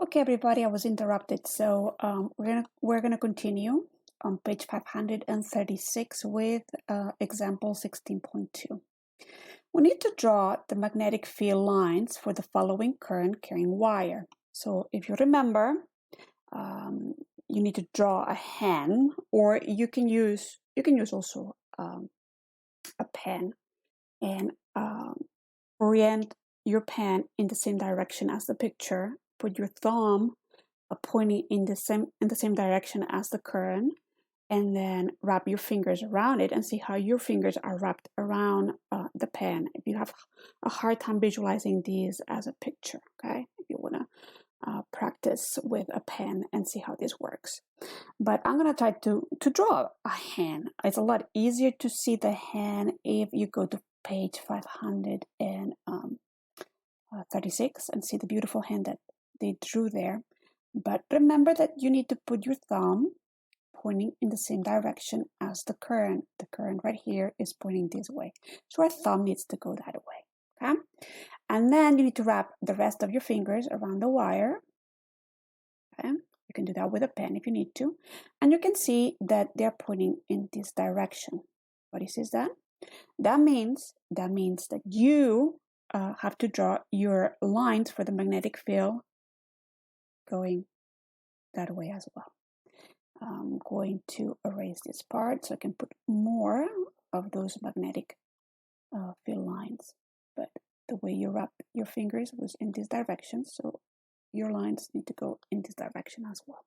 Okay, everybody, I was interrupted, so we're gonna continue on page 536 with example 16.2. We need to draw the magnetic field lines for the following current carrying wire. So if you remember, you need to draw a hand, or you can use also a pen and orient your pen in the same direction as the picture. Put your thumb pointing in the same direction as the current, and then wrap your fingers around it and see how your fingers are wrapped around the pen. If you have a hard time visualizing these as a picture, okay, if you want to practice with a pen and see how this works. But I'm going to try to draw a hand. It's a lot easier to see the hand if you go to page 536 and see the beautiful hand that they drew there. But remember that you need to put your thumb pointing in the same direction as the current. The current right here is pointing this way. So our thumb needs to go that way. Okay? And then you need to wrap the rest of your fingers around the wire. Okay? You can do that with a pen if you need to. And you can see that they're pointing in this direction. What is that? That means that you have to draw your lines for the magnetic field going that way as well. I'm going to erase this part so I can put more of those magnetic field lines. But the way you wrap your fingers was in this direction, so your lines need to go in this direction as well.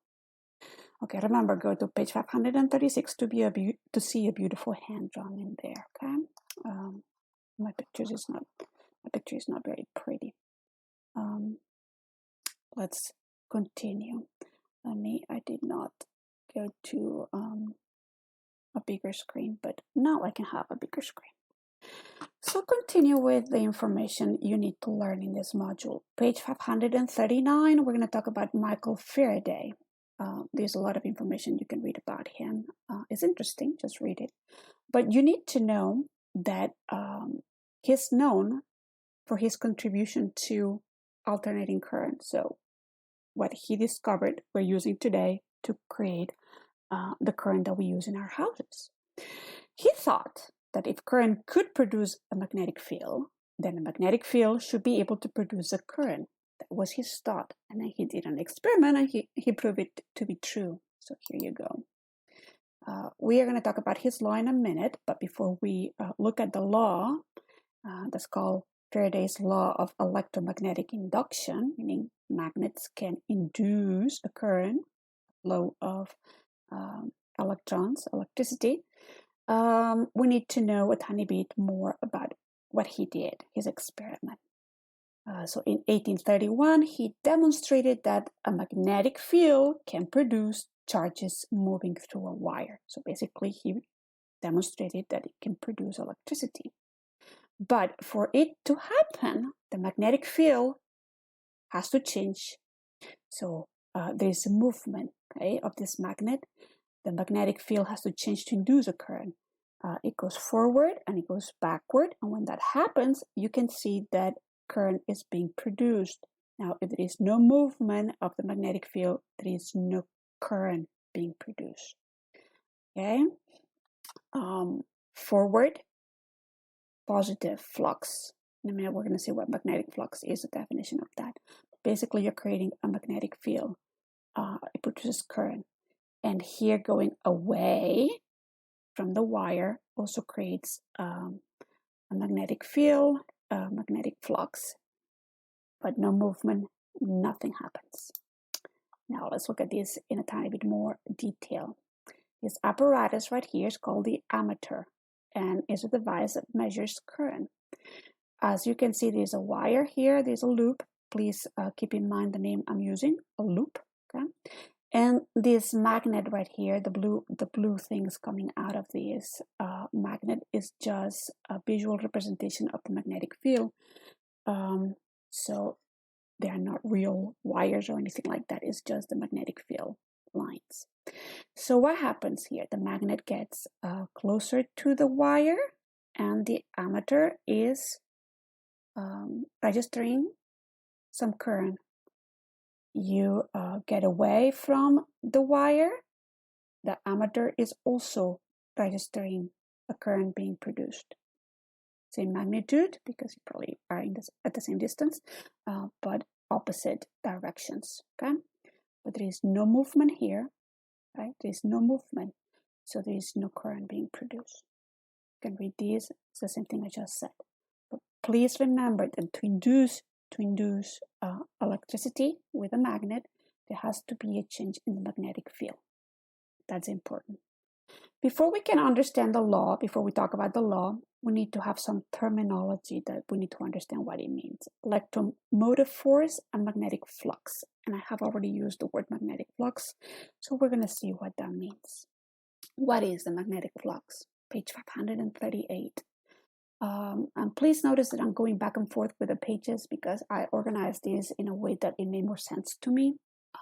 Okay, remember, go to page 536 to see a beautiful hand drawn in there. Okay, my picture is not very pretty. Let's continue. I did not go to a bigger screen, but now I can have a bigger screen. So continue with the information you need to learn in this module. Page 539, we're going to talk about Michael Faraday. There's a lot of information you can read about him. It's interesting, just read it. But you need to know that he's known for his contribution to alternating current. So what he discovered we're using today to create the current that we use in our houses. He thought that if current could produce a magnetic field, then a magnetic field should be able to produce a current. That was his thought. And then he did an experiment and he proved it to be true. So here you go. We are going to talk about his law in a minute, but before we look at the law, that's called Faraday's law of electromagnetic induction, meaning magnets can induce a current, flow of electrons, electricity. We need to know a tiny bit more about what he did, his experiment. So in 1831, he demonstrated that a magnetic field can produce charges moving through a wire. So basically, he demonstrated that it can produce electricity. But for it to happen, the magnetic field has to change. So there's a movement, okay, of this magnet. The magnetic field has to change to induce a current. It goes forward and it goes backward. And when that happens, you can see that current is being produced. Now, if there is no movement of the magnetic field, there is no current being produced. Okay? Forward, positive flux. In a minute, we're going to see what magnetic flux is, the definition of that. Basically, you're creating a magnetic field. It produces current. And here, going away from the wire also creates a magnetic field, a magnetic flux. But no movement, nothing happens. Now, let's look at this in a tiny bit more detail. This apparatus right here is called the ammeter, and is a device that measures current. As you can see, there's a wire here, there's a loop. Please keep in mind the name I'm using, a loop. Okay? And this magnet right here, the blue things coming out of this magnet is just a visual representation of the magnetic field. So they are not real wires or anything like that. It's just the magnetic field lines. So what happens here? The magnet gets closer to the wire, and the ammeter is registering some current you get away from the wire, the ammeter is also registering a current being produced. Same magnitude, because you probably are at the same distance, but opposite directions, okay? But there is no movement here, right? There is no movement, so there is no current being produced. You can read these, it's the same thing I just said. But please remember that to induce electricity with a magnet, there has to be a change in the magnetic field. That's important. Before we can understand the law, before we talk about the law, we need to have some terminology that we need to understand what it means. Electromotive force and magnetic flux. And I have already used the word magnetic flux, so we're going to see what that means. What is the magnetic flux? Page 538. And please notice that I'm going back and forth with the pages because I organized these in a way that it made more sense to me.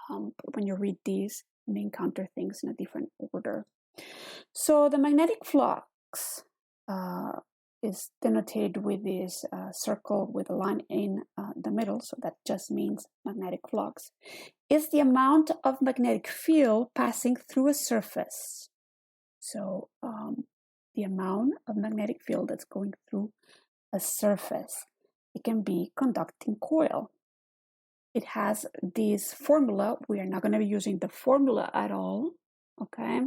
But when you read these, you may encounter things in a different order. So the magnetic flux is denoted with this circle with a line in the middle, so that just means magnetic flux, is the amount of magnetic field passing through a surface. So the amount of magnetic field that's going through a surface. It can be conducting coil. It has this formula. We are not going to be using the formula at all, okay?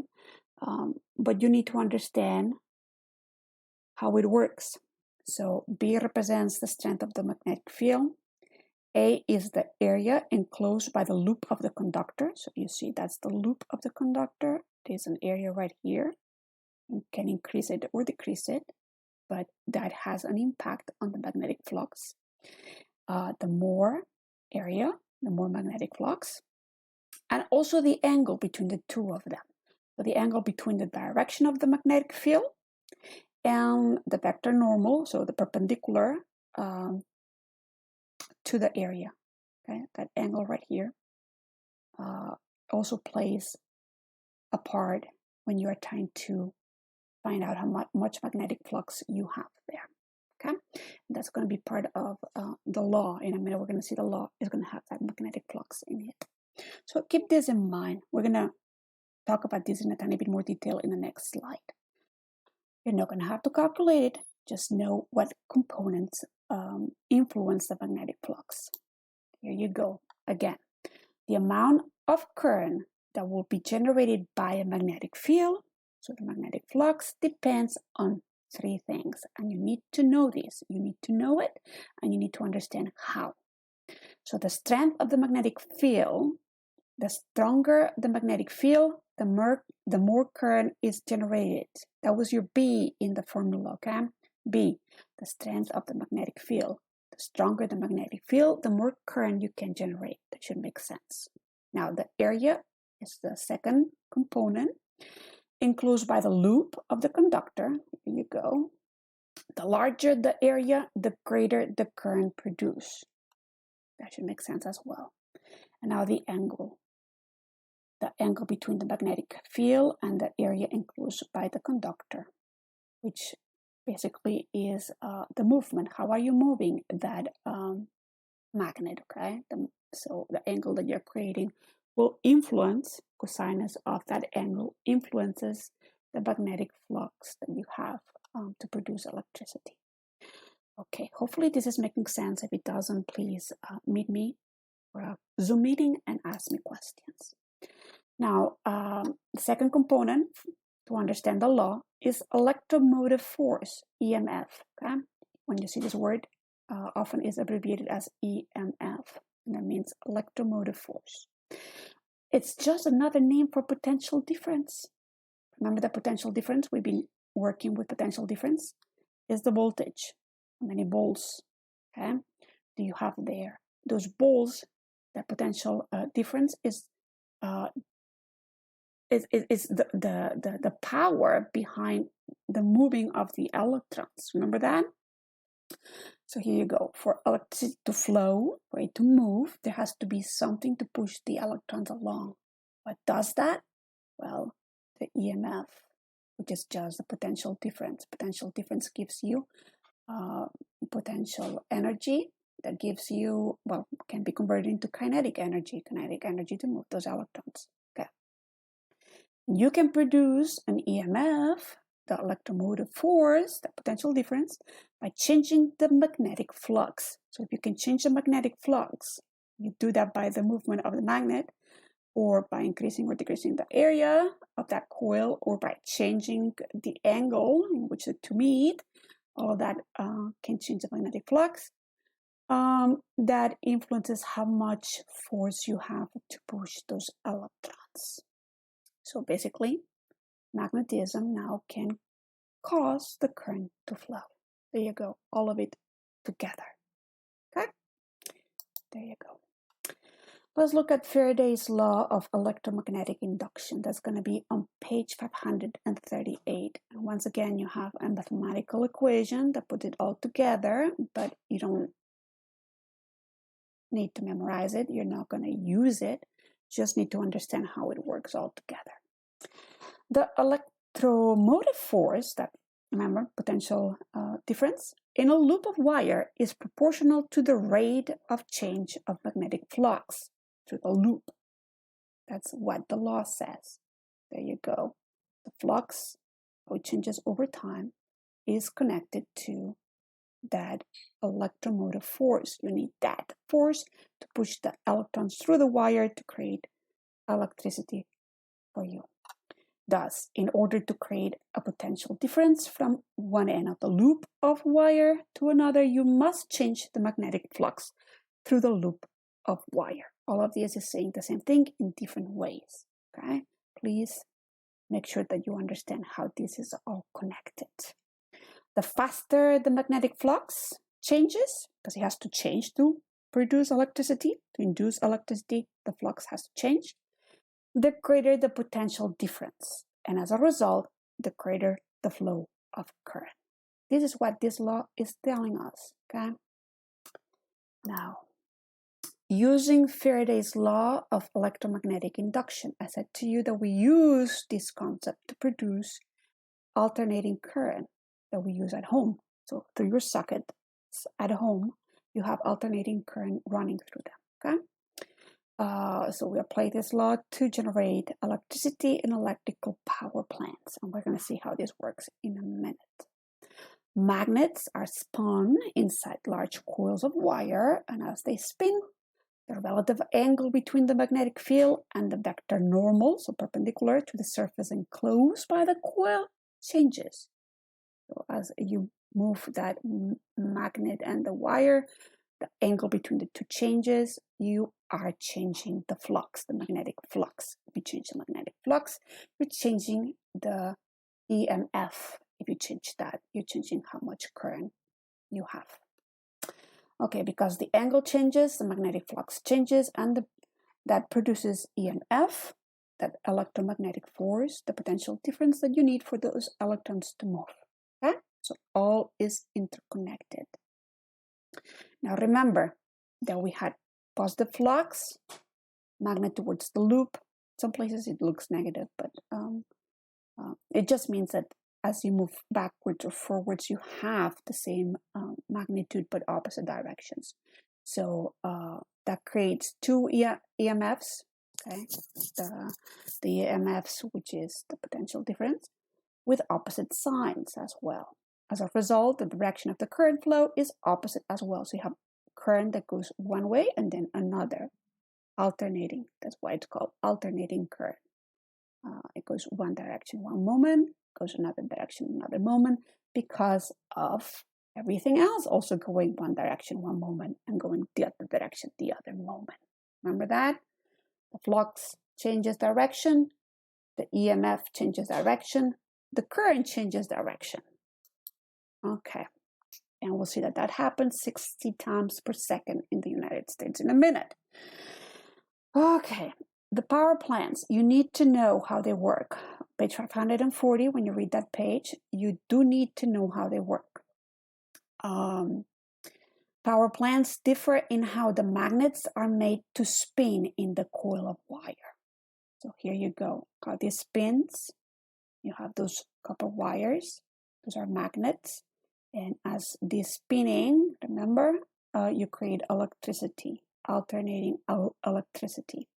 But you need to understand how it works. So B represents the strength of the magnetic field. A is the area enclosed by the loop of the conductor. So you see that's the loop of the conductor. There's an area right here. You can increase it or decrease it, but that has an impact on the magnetic flux. The more area, the more magnetic flux. And also the angle between the two of them. So the angle between the direction of the magnetic field and the vector normal, so the perpendicular to the area. Okay, that angle right here also plays a part when you are trying to find out how much magnetic flux you have there. Okay, and that's going to be part of the law. In a minute, we're going to see the law is going to have that magnetic flux in it. So keep this in mind. We're going to talk about this in a tiny bit more detail in the next slide. You're not going to have to calculate it. Just know what components influence the magnetic flux. Here you go. Again, the amount of current that will be generated by a magnetic field, so the magnetic flux, depends on three things. And you need to know this. You need to know it, and you need to understand how. So the strength of the magnetic field, the stronger the magnetic field, the more current is generated. That was your B in the formula, okay? B, the strength of the magnetic field. The stronger the magnetic field, the more current you can generate. That should make sense. Now, the area is the second component, enclosed by the loop of the conductor. Here you go. The larger the area, the greater the current produced. That should make sense as well. And now the angle. The angle between the magnetic field and the area enclosed by the conductor, which basically is the movement. How are you moving that magnet, okay? So the angle that you're creating will influence, cosinus of that angle influences the magnetic flux that you have to produce electricity. Okay, hopefully this is making sense. If it doesn't, please meet me for a Zoom meeting and ask me questions. Now, the second component to understand the law is electromotive force, EMF. Okay? When you see this word, often is abbreviated as EMF, and that means electromotive force. It's just another name for potential difference. Remember the potential difference? We've been working with potential difference. Is the voltage. How many volts, okay, do you have there? Those volts, the potential difference is the power behind the moving of the electrons. Remember that? So here you go. For electricity to flow, for it to move, there has to be something to push the electrons along. What does that? Well, the EMF, which is just the potential difference. Potential difference gives you potential energy, that gives you, well, can be converted into kinetic energy to move those electrons. Okay. You can produce an EMF, the electromotive force, the potential difference, by changing the magnetic flux. So if you can change the magnetic flux, you do that by the movement of the magnet, or by increasing or decreasing the area of that coil, or by changing the angle in which the two meet. All of that can change the magnetic flux. That influences how much force you have to push those electrons. So basically, magnetism now can cause the current to flow. There you go, all of it together. Okay, there you go. Let's look at Faraday's law of electromagnetic induction. That's going to be on page 538. And once again, you have a mathematical equation that puts it all together, but you don't need to memorize it. You're not going to use it. Just need to understand how it works all together. The electromotive force, that, remember, potential difference, in a loop of wire is proportional to the rate of change of magnetic flux through the loop. That's what the law says. There you go. The flux, how it changes over time, is connected to that electromotive force. You need that force to push the electrons through the wire to create electricity for you. Thus, in order to create a potential difference from one end of the loop of wire to another, you must change the magnetic flux through the loop of wire. All of this is saying the same thing in different ways. Okay? Please make sure that you understand how this is all connected. The faster the magnetic flux changes, because it has to change to produce electricity, to induce electricity, the flux has to change, the greater the potential difference. And as a result, the greater the flow of current. This is what this law is telling us. Okay? Now, using Faraday's law of electromagnetic induction, I said to you that we use this concept to produce alternating current that we use at home. So through your sockets at home, you have alternating current running through them. Okay? So we apply this law to generate electricity in electrical power plants. And we're going to see how this works in a minute. Magnets are spun inside large coils of wire, and as they spin, the relative angle between the magnetic field and the vector normal, so perpendicular to the surface enclosed by the coil, changes. So as you move that magnet and the wire, the angle between the two changes, you are changing the flux, the magnetic flux. If you change the magnetic flux, you're changing the EMF. If you change that, you're changing how much current you have. Okay, because the angle changes, the magnetic flux changes, and that produces EMF, that electromagnetic force, the potential difference that you need for those electrons to move. Okay? So all is interconnected. Now remember that we had positive flux, magnet towards the loop. Some places it looks negative, but it just means that as you move backwards or forwards, you have the same magnitude but opposite directions. So that creates two EMFs, okay? The EMFs, which is the potential difference, with opposite signs as well. As a result, the direction of the current flow is opposite as well. So you have current that goes one way and then another, alternating. That's why it's called alternating current. It goes one direction one moment, goes another direction another moment, because of everything else also going one direction one moment and going the other direction the other moment. Remember that? The flux changes direction, the EMF changes direction, the current changes direction. Okay, and we'll see that that happens 60 times per second in the United States in a minute. Okay, the power plants, you need to know how they work. Page 540, when you read that page, you do need to know how they work. Power plants differ in how the magnets are made to spin in the coil of wire. So here you go, how this spins. You have those copper wires, those are magnets. And as this spinning, remember, you create electricity, alternating electricity.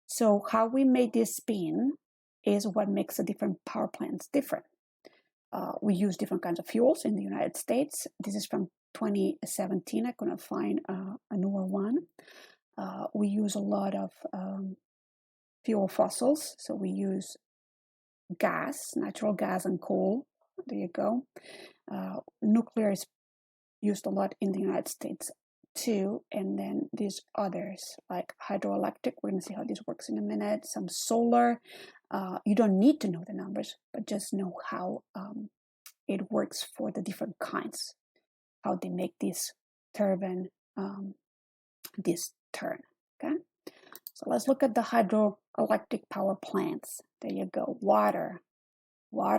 So how we make this spin is what makes the different power plants different. We use different kinds of fuels in the United States. This is from 2017. I couldn't find a newer one. We use a lot of fuel fossils. So we use gas, natural gas and coal. There you go. Nuclear is used a lot in the United States too. And then these others like hydroelectric. We're going to see how this works in a minute. Some solar. You don't need to know the numbers, but just know how it works for the different kinds, how they make this turbine, this turn. Okay, so let's look at the hydroelectric power plants. There you go. Water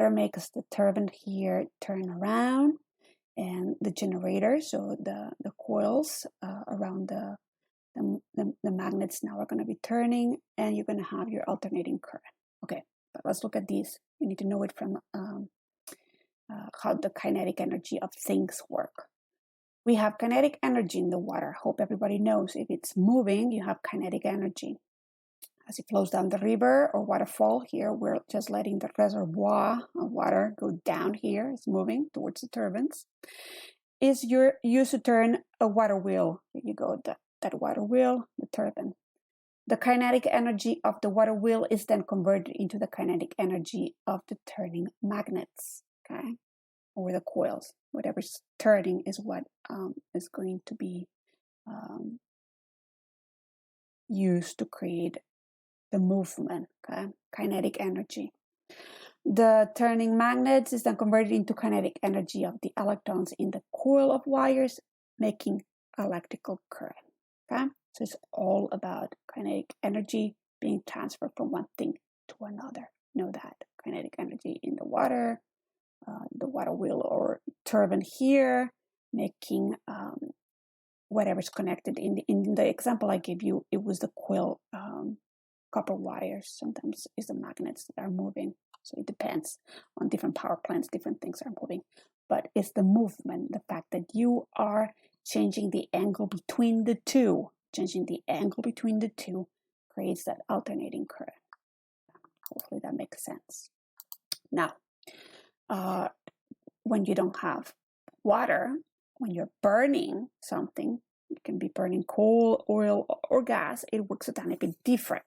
makes the turbine here turn around, and the generator, so the coils around the magnets now are going to be turning, and you're going to have your alternating current. Okay, but let's look at these. You need to know it from how the kinetic energy of things work. We have kinetic energy in the water. Hope everybody knows if it's moving, you have kinetic energy. As it flows down the river or waterfall, here we're just letting the reservoir of water go down here. It's moving towards the turbines. Is used to turn a water wheel. Here you go, that water wheel, the turbine. The kinetic energy of the water wheel is then converted into the kinetic energy of the turning magnets, okay, or the coils. Whatever's turning is what is going to be used to create the movement, okay, kinetic energy. The turning magnets is then converted into kinetic energy of the electrons in the coil of wires, making electrical current, okay? So it's all about kinetic energy being transferred from one thing to another. Know that. Kinetic energy in the water wheel or turbine here, making whatever's connected. In the example I gave you, it was the coil copper wires. Sometimes it's the magnets that are moving. So it depends on different power plants, different things are moving. But it's the movement, the fact that you are changing the angle between the two. Changing the angle between the two creates that alternating current. Hopefully that makes sense. Now, when you don't have water, when you're burning something, you can be burning coal, oil, or gas, it works a tiny bit different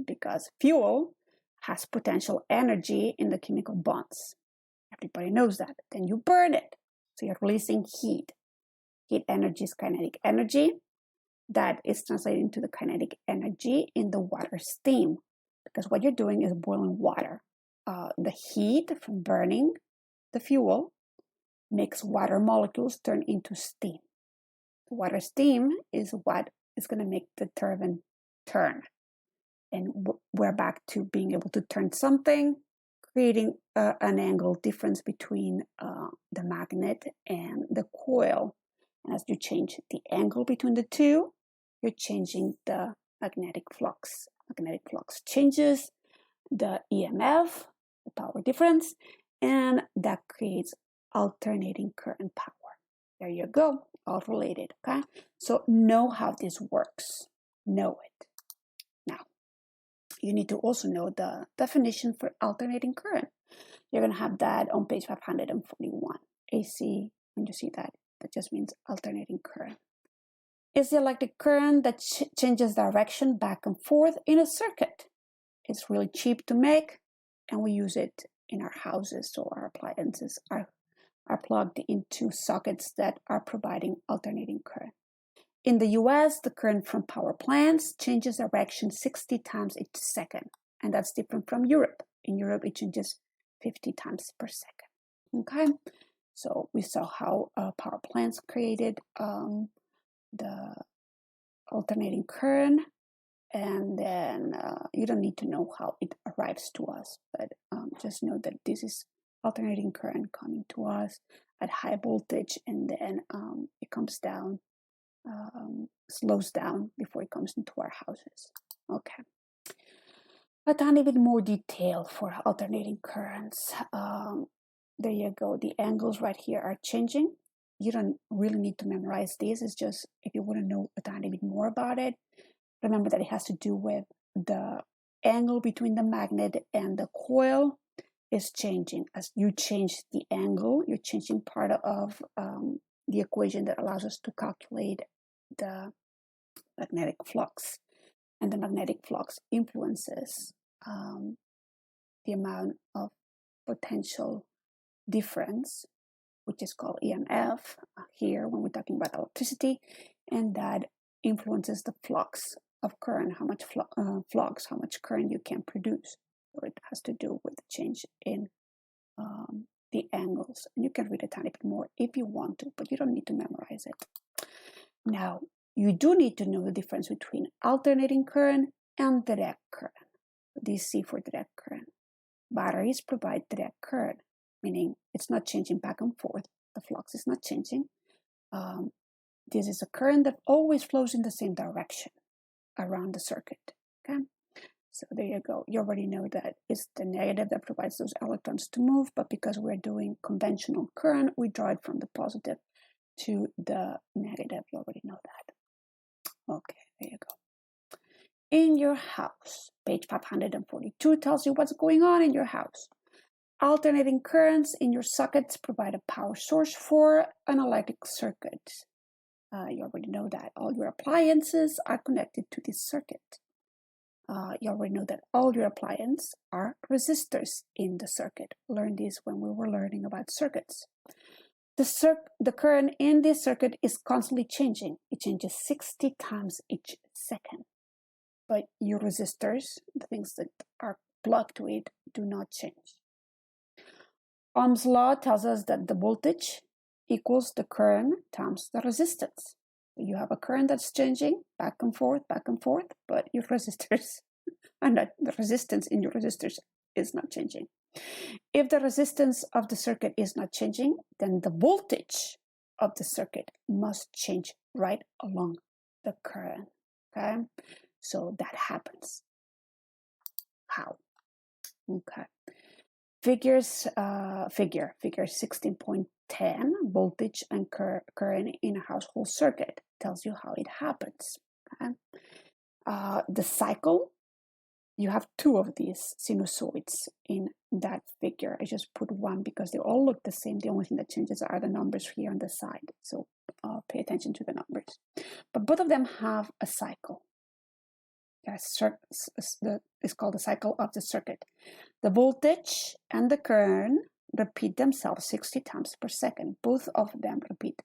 because fuel has potential energy in the chemical bonds. Everybody knows that. Then you burn it. So you're releasing heat. Heat energy is kinetic energy. That is translated into the kinetic energy in the water steam. Because what you're doing is boiling water. The heat from burning the fuel makes water molecules turn into steam. The water steam is what is going to make the turbine turn. And we're back to being able to turn something, creating an angle difference between the magnet and the coil. And as you change the angle between the two, you're changing the magnetic flux. Magnetic flux changes the EMF, the power difference, and that creates alternating current power. There you go, all related, okay? So know how this works. Know it. Now, you need to also know the definition for alternating current. You're going to have that on page 541. AC, when you see that, that just means alternating current. It's the electric current that changes direction back and forth in a circuit. It's really cheap to make, and we use it in our houses, so our appliances are plugged into sockets that are providing alternating current. In the US, the current from power plants changes direction 60 times each second, and that's different from Europe. In Europe, it changes 50 times per second. Okay, so we saw how power plants created the alternating current, and then you don't need to know how it arrives to us, but just know that this is alternating current coming to us at high voltage, and then it comes down, slows down before it comes into our houses. Okay. A tiny bit more detail for alternating currents. There you go. The angles right here are changing. you don't really need to memorize this. It's just if you want to know a tiny bit more about it, remember that it has to do with the angle between the magnet and the coil is changing. As you change the angle, you're changing part of the equation that allows us to calculate the magnetic flux. And the magnetic flux influences the amount of potential difference, which is called EMF here when we're talking about electricity, and that influences the flux of current, how much flux, how much current you can produce. So it has to do with the change in the angles. And you can read a tiny bit more if you want to, but you don't need to memorize it. Now, you do need to know the difference between alternating current and direct current. DC for direct current. Batteries provide direct current, meaning it's not changing back and forth. The flux is not changing. This is a current that always flows in the same direction around the circuit. Okay, so there you go. You already know that it's the negative that provides those electrons to move, but because we're doing conventional current, we draw it from the positive to the negative. You already know that. Okay, there you go. In your house, page 542 tells you what's going on in your house. Alternating currents in your sockets provide a power source for an electric circuit. You already know that all your appliances are connected to this circuit. You already know that all your appliances are resistors in the circuit. Learned this when we were learning about circuits. The current in this circuit is constantly changing. It changes 60 times each second. But your resistors, the things that are plugged to it, do not change. Ohm's law tells us that the voltage equals the current times the resistance. You have a current that's changing back and forth, but your resistors are not, the resistance in your resistors is not changing. If the resistance of the circuit is not changing, then the voltage of the circuit must change right along the current. Okay, so that happens. How? Okay. Figure 16.10, voltage and current in a household circuit, tells you how it happens. Okay? The cycle, you have two of these sinusoids in that figure. I just put one because they all look the same. The only thing that changes are the numbers here on the side. So pay attention to the numbers. But both of them have a cycle. It's called the cycle of the circuit. The voltage and the current repeat themselves 60 times per second. Both of them repeat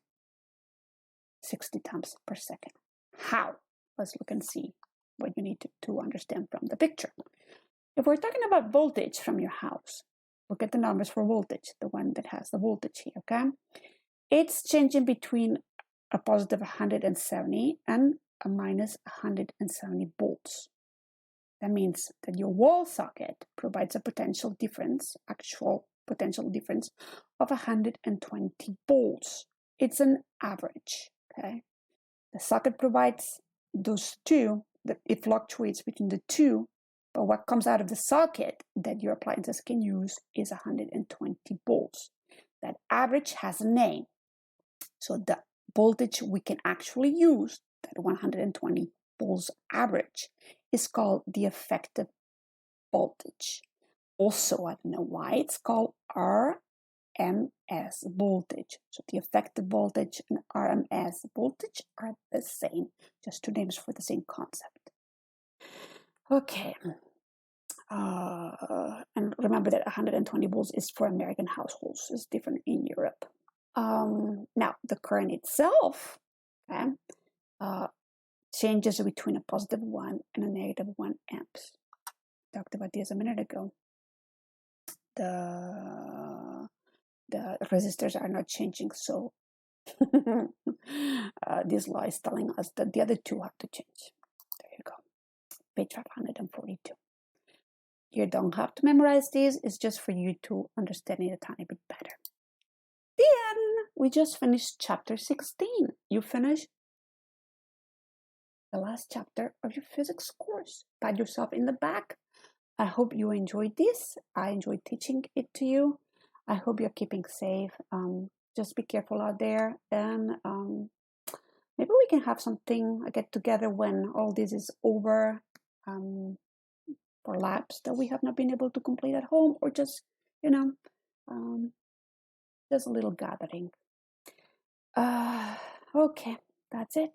60 times per second. How? Let's look and see what you need to understand from the picture. If we're talking about voltage from your house, look at the numbers for voltage, the one that has the voltage here, okay? It's changing between a positive 170 and a minus 170 volts. That means that your wall socket provides a potential difference, actual potential difference of 120 volts. It's an average, okay? The socket provides those two, that it fluctuates between the two, but what comes out of the socket that your appliances can use is 120 volts. That average has a name. So the voltage we can actually use, that 120 volts average, is called the effective voltage. Also, I don't know why it's called RMS voltage. So the effective voltage and RMS voltage are the same, just two names for the same concept. Okay. And remember that 120 volts is for American households. It's different in Europe. Now, the current itself, okay, changes between a positive 1 and a negative 1 amps. Talked about this a minute ago. The resistors are not changing, so this law is telling us that the other two have to change. There you go. Page 542. You don't have to memorize this. It's just for you to understand it a tiny bit better. Then we just finished chapter 16. You finished the last chapter of your physics course. Pat yourself in the back. I hope you enjoyed this. I enjoyed teaching it to you. I hope you're keeping safe. just be careful out there, and maybe we can have something, a get together when all this is over, for labs that we have not been able to complete at home, or just, you know, just a little gathering. Okay, that's it.